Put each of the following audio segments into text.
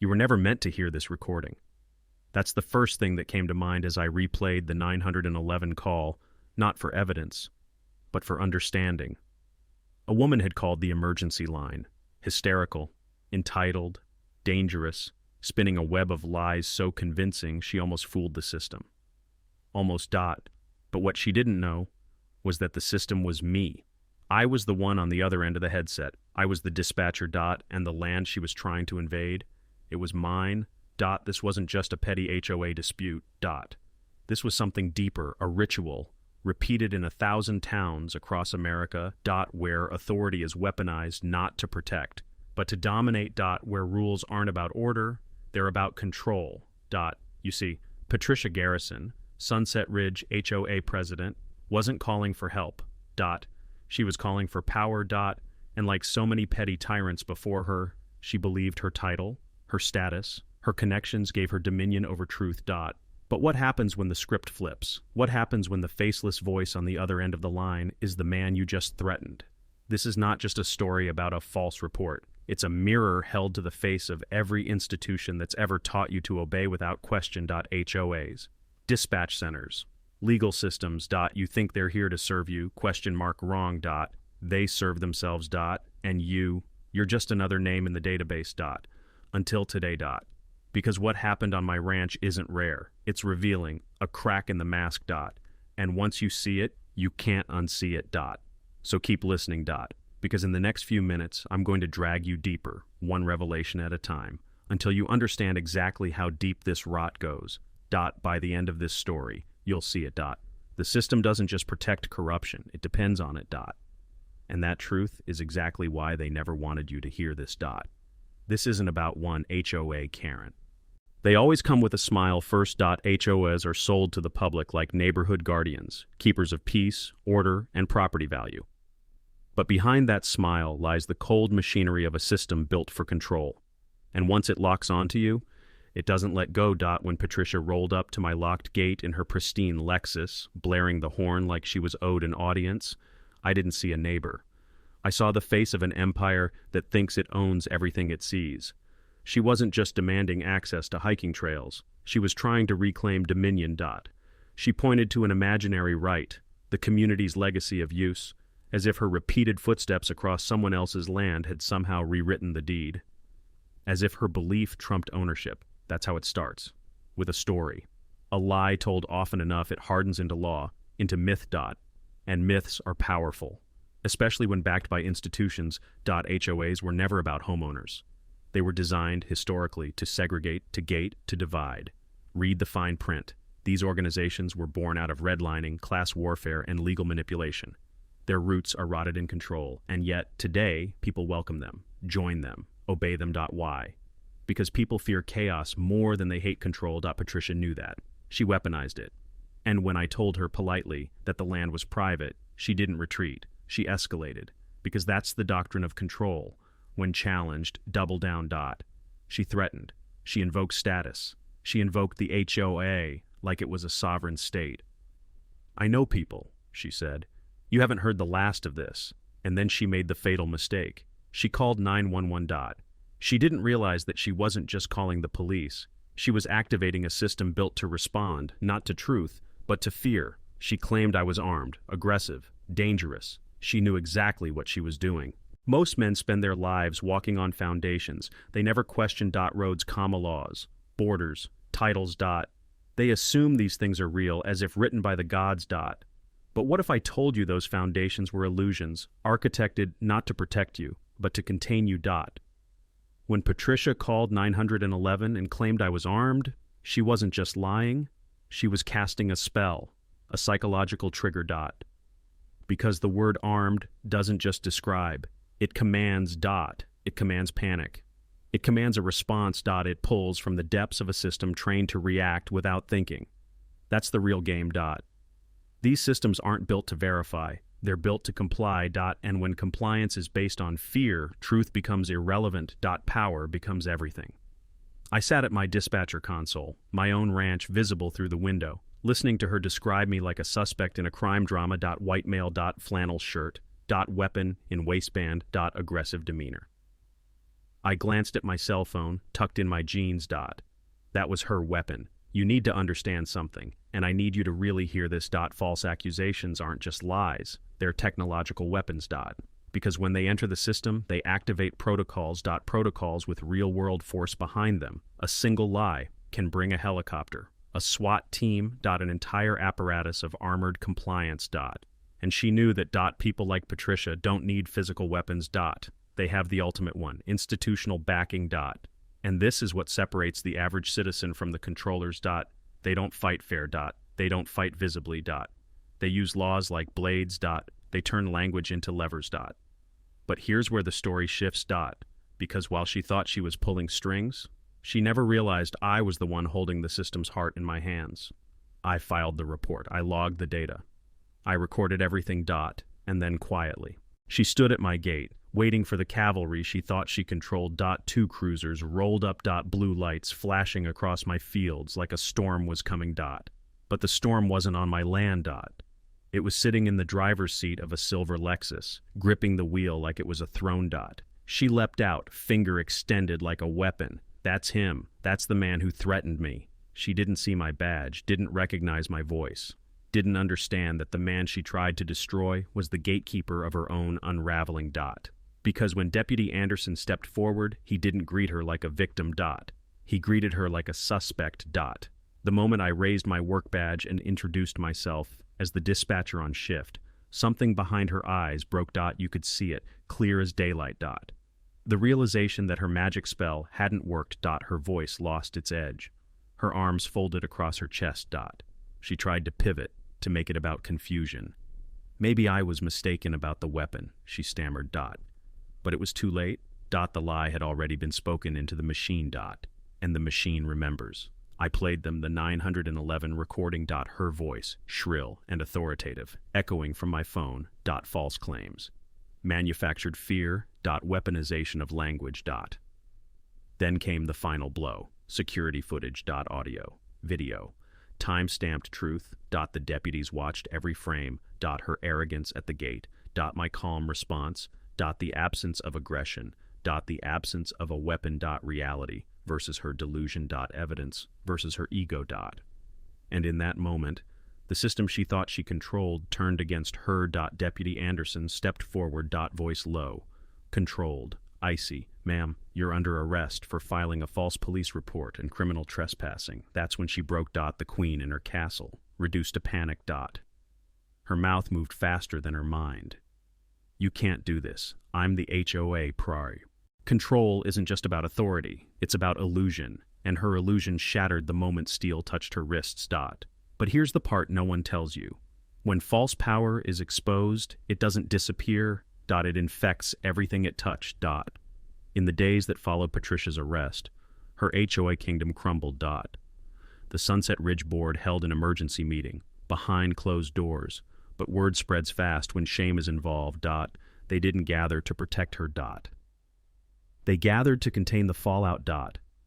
You were never meant to hear this recording. That's the first thing that came to mind as I replayed the 911 call, not for evidence, but for understanding. A woman had called the emergency line, hysterical, entitled, dangerous, spinning a web of lies so convincing she almost fooled the system. Almost. But what she didn't know was that the system was me. I was the one on the other end of the headset. I was the dispatcher. And the land she was trying to invade, it was mine. This wasn't just a petty HOA dispute. This was something deeper, a ritual, repeated in 1,000 towns across America. Where authority is weaponized not to protect, but to dominate. Where rules aren't about order, they're about control. You see, Patricia Garrison, Sunset Ridge HOA president, wasn't calling for help. She was calling for power. And like so many petty tyrants before her, she believed her title, her status, her connections gave her dominion over truth. But what happens when the script flips? What happens when the faceless voice on the other end of the line is the man you just threatened? This is not just a story about a false report. It's a mirror held to the face of every institution that's ever taught you to obey without question. HOAs, dispatch centers, legal systems. You think they're here to serve you? Wrong. They serve themselves. And you're just another name in the database. Until today. Because what happened on my ranch isn't rare. It's revealing, a crack in the mask. And once you see it, you can't unsee it. So keep listening. Because in the next few minutes, I'm going to drag you deeper, one revelation at a time, until you understand exactly how deep this rot goes. By the end of this story, you'll see it. The system doesn't just protect corruption, it depends on it. And that truth is exactly why they never wanted you to hear this. This isn't about one HOA Karen. They always come with a smile first. HOAs are sold to the public like neighborhood guardians, keepers of peace, order, and property value. But behind that smile lies the cold machinery of a system built for control. And once it locks onto you, it doesn't let go. When Patricia rolled up to my locked gate in her pristine Lexus, blaring the horn like she was owed an audience, I didn't see a neighbor. I saw the face of an empire that thinks it owns everything it sees. She wasn't just demanding access to hiking trails. She was trying to reclaim dominion. She pointed to an imaginary right, the community's legacy of use, as if her repeated footsteps across someone else's land had somehow rewritten the deed. As if her belief trumped ownership. That's how it starts, with a story. A lie told often enough, it hardens into law, into myth. And myths are powerful, especially when backed by institutions. HOAs were never about homeowners. They were designed, historically, to segregate, to gate, to divide. Read the fine print. These organizations were born out of redlining, class warfare, and legal manipulation. Their roots are rotted in control, and yet, today, people welcome them, join them, obey them. Why? Because people fear chaos more than they hate control. Patricia knew that. She weaponized it. And when I told her politely that the land was private, she didn't retreat. She escalated, because that's the doctrine of control. When challenged, double down. She threatened. She invoked status. She invoked the HOA like it was a sovereign state. I know people, she said. You haven't heard the last of this. And then she made the fatal mistake. She called 911. She didn't realize that she wasn't just calling the police. She was activating a system built to respond, not to truth, but to fear. She claimed I was armed, aggressive, dangerous. She knew exactly what she was doing. Most men spend their lives walking on foundations. They never question. Roads, laws, borders, titles. They assume these things are real, as if written by the gods. But what if I told you those foundations were illusions, architected not to protect you, but to contain you. When Patricia called 911 and claimed I was armed, she wasn't just lying, she was casting a spell, a psychological trigger. Because the word armed doesn't just describe, it commands. It commands panic. It commands a response. It pulls from the depths of a system trained to react without thinking. That's the real game. These systems aren't built to verify. They're built to comply. And when compliance is based on fear, truth becomes irrelevant. Power becomes everything. I sat at my dispatcher console, my own ranch visible through the window, listening to her describe me like a suspect in a crime drama. White male. Flannel shirt. Weapon in waistband. Aggressive demeanor. I glanced at my cell phone, tucked in my jeans. That was her weapon. You need to understand something, and I need you to really hear this. False accusations aren't just lies, they're technological weapons. Because when they enter the system, they activate protocols. Protocols with real-world force behind them. A single lie can bring a helicopter, a SWAT team. An entire apparatus of armored compliance. And she knew that. People like Patricia don't need physical weapons. They have the ultimate one, institutional backing. And this is what separates the average citizen from the controllers. They don't fight fair. They don't fight visibly. They use laws like blades. They turn language into levers. But here's where the story shifts. Because while she thought she was pulling strings, she never realized I was the one holding the system's heart in my hands. I filed the report. I logged the data. I recorded everything. And then quietly, she stood at my gate, waiting for the cavalry she thought she controlled. Two cruisers rolled up. Blue lights flashing across my fields like a storm was coming. But the storm wasn't on my land. It was sitting in the driver's seat of a silver Lexus, gripping the wheel like it was a throne. She leapt out, finger extended like a weapon. That's him. That's the man who threatened me. She didn't see my badge, didn't recognize my voice, didn't understand that the man she tried to destroy was the gatekeeper of her own unraveling. Because when Deputy Anderson stepped forward, he didn't greet her like a victim. He greeted her like a suspect. The moment I raised my work badge and introduced myself as the dispatcher on shift, something behind her eyes broke. You could see it, clear as daylight. The realization that her magic spell hadn't worked. Her voice lost its edge. Her arms folded across her chest. She tried to pivot, to make it about confusion. Maybe I was mistaken about the weapon, she stammered. But it was too late. The lie had already been spoken into the machine. And the machine remembers. I played them the 911 recording. Her voice, shrill and authoritative, echoing from my phone. False claims. Manufactured fear. Weaponization of language. Then came the final blow. Security footage. Audio. Video. Time-stamped truth. The deputies watched every frame. Her arrogance at the gate. My calm response. The absence of aggression. The absence of a weapon. Reality versus her delusion. Evidence versus her ego. And in that moment, the system she thought she controlled turned against her. Deputy Anderson stepped forward. Voice low. Controlled. Icy. Ma'am, you're under arrest for filing a false police report and criminal trespassing. That's when she broke. The queen in her castle, reduced to panic. Her mouth moved faster than her mind. You can't do this. I'm the HOA Prairie. Control isn't just about authority, it's about illusion, and her illusion shattered the moment steel touched her wrists. But here's the part no one tells you. When false power is exposed, it doesn't disappear. It infects everything it touched. In the days that followed Patricia's arrest, her HOA kingdom crumbled. The Sunset Ridge Board held an emergency meeting, behind closed doors, but word spreads fast when shame is involved. They didn't gather to protect her. They gathered to contain the fallout.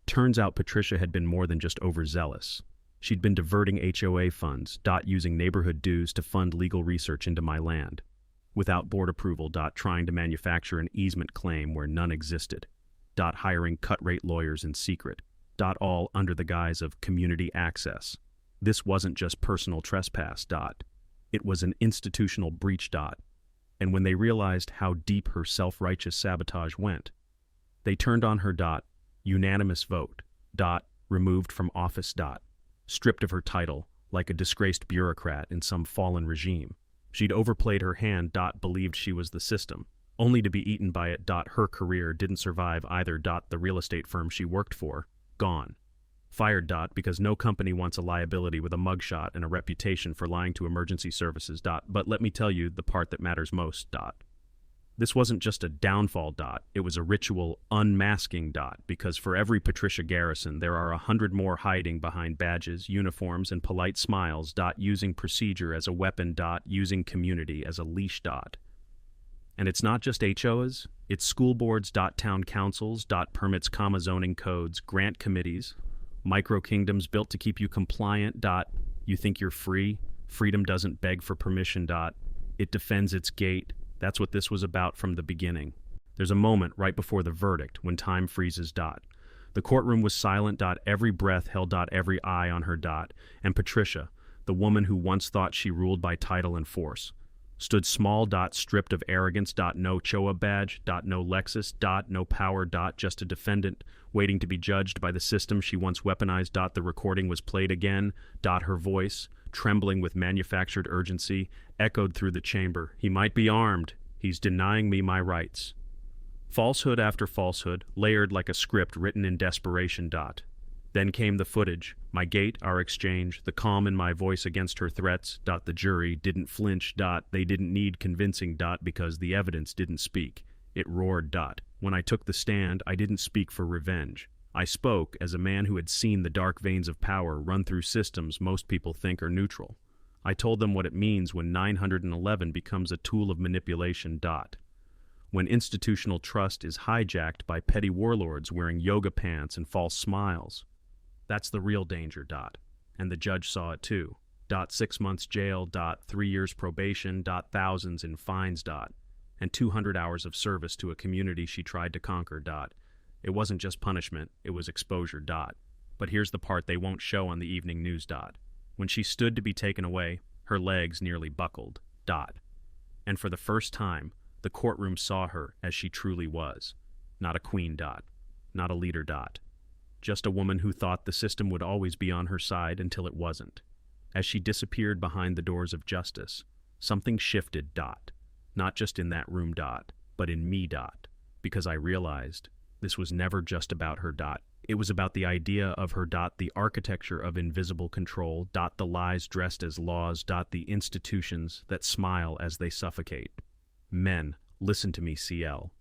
Turns out Patricia had been more than just overzealous. She'd been diverting HOA funds. Using neighborhood dues to fund legal research into my land. Without board approval. Trying to manufacture an easement claim where none existed. Hiring cut-rate lawyers in secret. All under the guise of community access. This wasn't just personal trespass. It was an institutional breach. And when they realized how deep her self-righteous sabotage went, they turned on her. Unanimous vote. Removed from office. Stripped of her title, like a disgraced bureaucrat in some fallen regime. She'd overplayed her hand. Believed she was the system, only to be eaten by it. Her career didn't survive either. The real estate firm she worked for, gone. Fired. Because no company wants a liability with a mugshot and a reputation for lying to emergency services. But let me tell you the part that matters most. This wasn't just a downfall. It was a ritual unmasking. Because for every Patricia Garrison, there are 100 more hiding behind badges, uniforms, and polite smiles. Using procedure as a weapon. Using community as a leash. And it's not just HOAs, it's school boards. Town councils. Permits, zoning codes, grant committees, micro-kingdoms built to keep you compliant. You think you're free? Freedom doesn't beg for permission. It defends its gate. That's what this was about from the beginning. There's a moment right before the verdict when time freezes. The courtroom was silent. Every breath held. Every eye on her. And Patricia, the woman who once thought she ruled by title and force, stood small. Stripped of arrogance. No HOA badge. No Lexus. No power. Just a defendant waiting to be judged by the system she once weaponized. The recording was played again. Her voice, trembling with manufactured urgency, echoed through the chamber. He might be armed. He's denying me my rights. Falsehood after falsehood, layered like a script written in desperation. Then came the footage, my gait, our exchange, the calm in my voice against her threats. The jury didn't flinch. They didn't need convincing. Because the evidence didn't speak. It roared. When I took the stand, I didn't speak for revenge. I spoke as a man who had seen the dark veins of power run through systems most people think are neutral. I told them what it means when 911 becomes a tool of manipulation. When institutional trust is hijacked by petty warlords wearing yoga pants and false smiles. That's the real danger. And the judge saw it too. 6 months jail. 3 years probation. Thousands in fines. And 200 hours of service to a community she tried to conquer. It wasn't just punishment, it was exposure. But here's the part they won't show on the evening news. When she stood to be taken away, her legs nearly buckled. And for the first time, the courtroom saw her as she truly was. Not a queen. Not a leader. Just a woman who thought the system would always be on her side until it wasn't. As she disappeared behind the doors of justice, something shifted. Not just in that room. But in me. Because I realized this was never just about her. It was about the idea of her. The architecture of invisible control. The lies dressed as laws. The institutions that smile as they suffocate. Men, listen to me, CL.